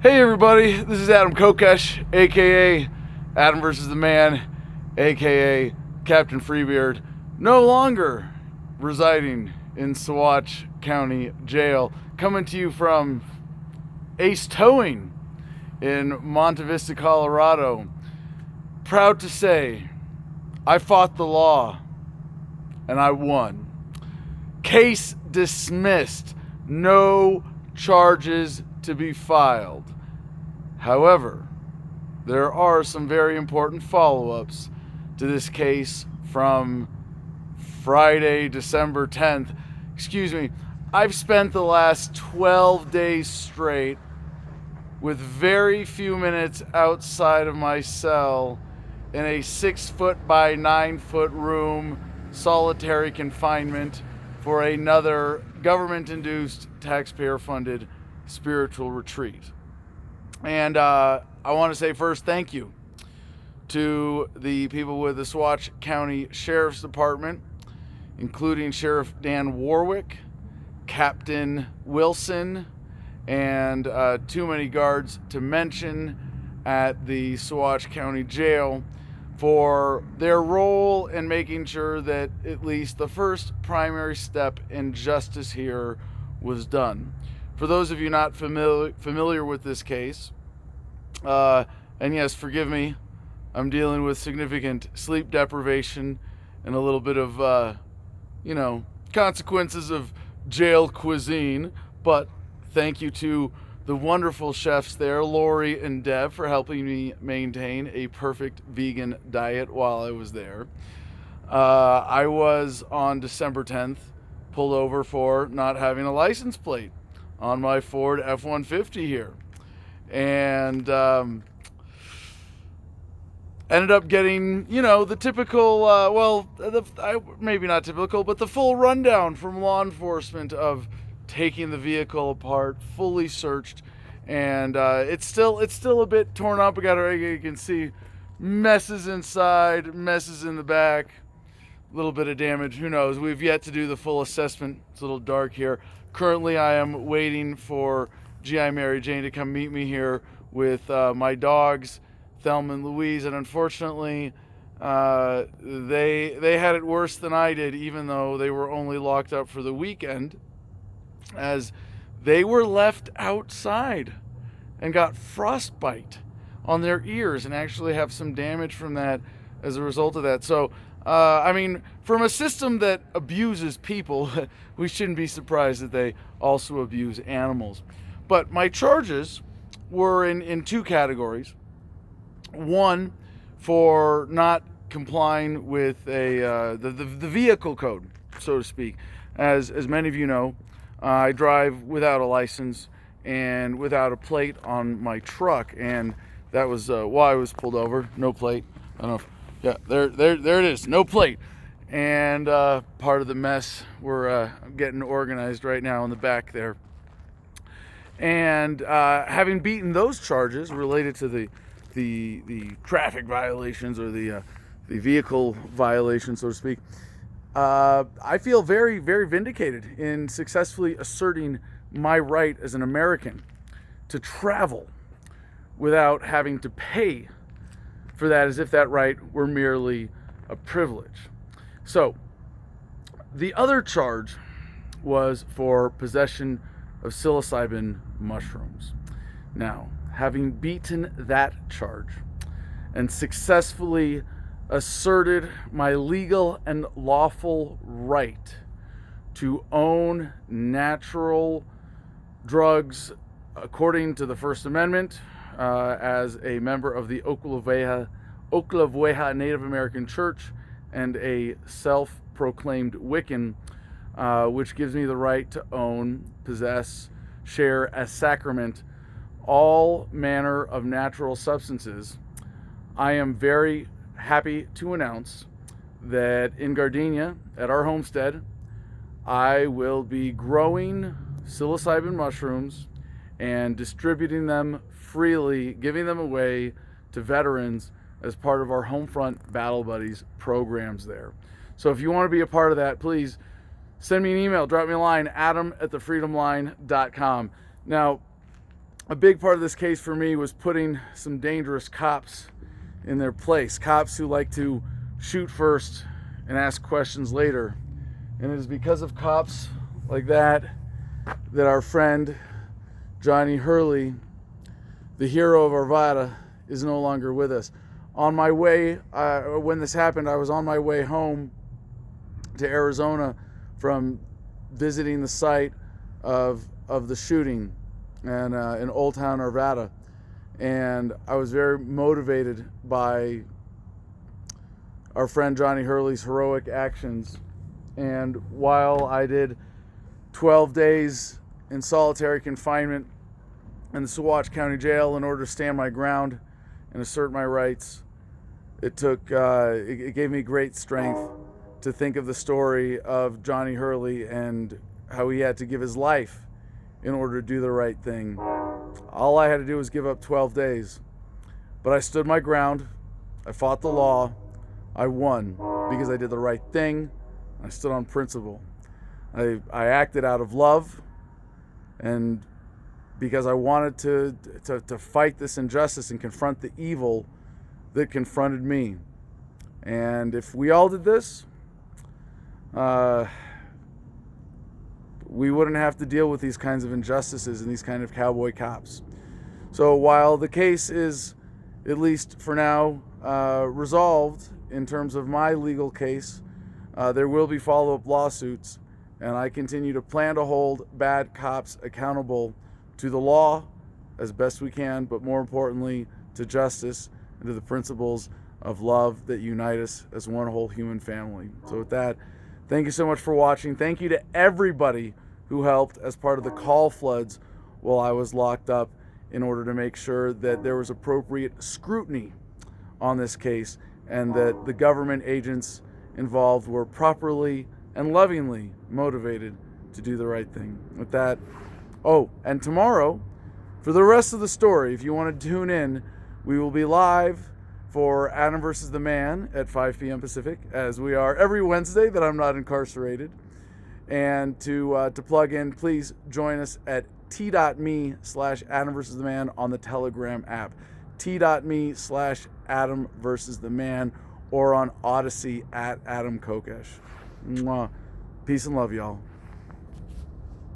Hey everybody, this is Adam Kokesh, aka Adam versus the Man, aka Captain Freebeard, no longer residing in Seguache County Jail, coming to you from Ace Towing in Monte Vista, Colorado. Proud to say, I fought the law and I won. Case dismissed, no charges to be filed. However, there are some very important follow-ups to this case from Friday, December 10th. I've spent the last 12 days straight with very few minutes outside of my cell in a 6-foot by 9-foot room, solitary confinement for another government-induced, taxpayer-funded spiritual retreat. And I want to say first thank you to the people with the Seguache County Sheriff's Department, including Sheriff Dan Warwick, Captain Wilson, and too many guards to mention at the Seguache County Jail for their role in making sure that at least the first primary step in justice here was done. For those of you not familiar with this case, and yes, forgive me, I'm dealing with significant sleep deprivation and a little bit of, consequences of jail cuisine, but thank you to the wonderful chefs there, Lori and Deb, for helping me maintain a perfect vegan diet while I was there. I was, on December 10th, pulled over for not having a license plate on my Ford F-150 here. And ended up getting, the typical, maybe not typical, but the full rundown from law enforcement of taking the vehicle apart, fully searched, and it's still a bit torn up. You can see messes inside, messes in the back, a little bit of damage. Who knows? We've yet to do the full assessment. It's a little dark here. Currently, I am waiting for GI Mary Jane to come meet me here with my dogs, Thelma and Louise, and unfortunately, they had it worse than I did, even though they were only locked up for the weekend, as they were left outside and got frostbite on their ears and actually have some damage from that as a result of that. So, from a system that abuses people, we shouldn't be surprised that they also abuse animals. But my charges were in two categories. One, for not complying with the vehicle code, so to speak. As many of you know, I drive without a license and without a plate on my truck, and that was why I was pulled over. No plate. I don't know. Yeah, there it is. No plate. And part of the mess we're getting organized right now in the back there. And having beaten those charges related to the traffic violations or the vehicle violations, so to speak, I feel very, very vindicated in successfully asserting my right as an American to travel without having to pay for that, as if that right were merely a privilege. So, the other charge was for possession of psilocybin mushrooms. Now, having beaten that charge and successfully asserted my legal and lawful right to own natural drugs according to the First Amendment, as a member of the Oklevueha Native American Church and a self-proclaimed Wiccan, which gives me the right to own, possess, share as sacrament all manner of natural substances. I am very happy to announce that in Gardenia, at our homestead, I will be growing psilocybin mushrooms and distributing them freely, giving them away to veterans as part of our HOMEFRONT Battle Buddies programs there. So if you want to be a part of that, please send me an email, drop me a line, adam@thefreedomline.com. Now, a big part of this case for me was putting some dangerous cops in their place. Cops who like to shoot first and ask questions later. And it is because of cops like that that our friend Johnny Hurley, the hero of Arvada, is no longer with us. On my way, when this happened, I was on my way home to Arizona from visiting the site of the shooting and in Old Town Arvada, and I was very motivated by our friend Johnny Hurley's heroic actions. And while I did 12 days in solitary confinement in the Seguache County Jail in order to stand my ground and assert my rights, it gave me great strength to think of the story of Johnny Hurley and how he had to give his life in order to do the right thing. All I had to do was give up 12 days. But I stood my ground. I fought the law. I won because I did the right thing. I stood on principle. I acted out of love and because I wanted to fight this injustice and confront the evil that confronted me. And if we all did this, we wouldn't have to deal with these kinds of injustices and these kind of cowboy cops. So while the case is, at least for now, resolved in terms of my legal case, there will be follow-up lawsuits, and I continue to plan to hold bad cops accountable to the law as best we can, but more importantly, to justice and to the principles of love that unite us as one whole human family. So with that, thank you so much for watching. Thank you to everybody who helped as part of the call floods while I was locked up in order to make sure that there was appropriate scrutiny on this case and that the government agents involved were properly and lovingly motivated to do the right thing. With that, and tomorrow, for the rest of the story, if you want to tune in, we will be live for Adam versus the Man at 5 p.m. Pacific, as we are every Wednesday that I'm not incarcerated. And to plug in, please join us at t.me/Adam versus the Man on the Telegram app, t.me/Adam versus the Man, or on Odyssey at Adam Kokesh. Mwah. Peace and love, y'all.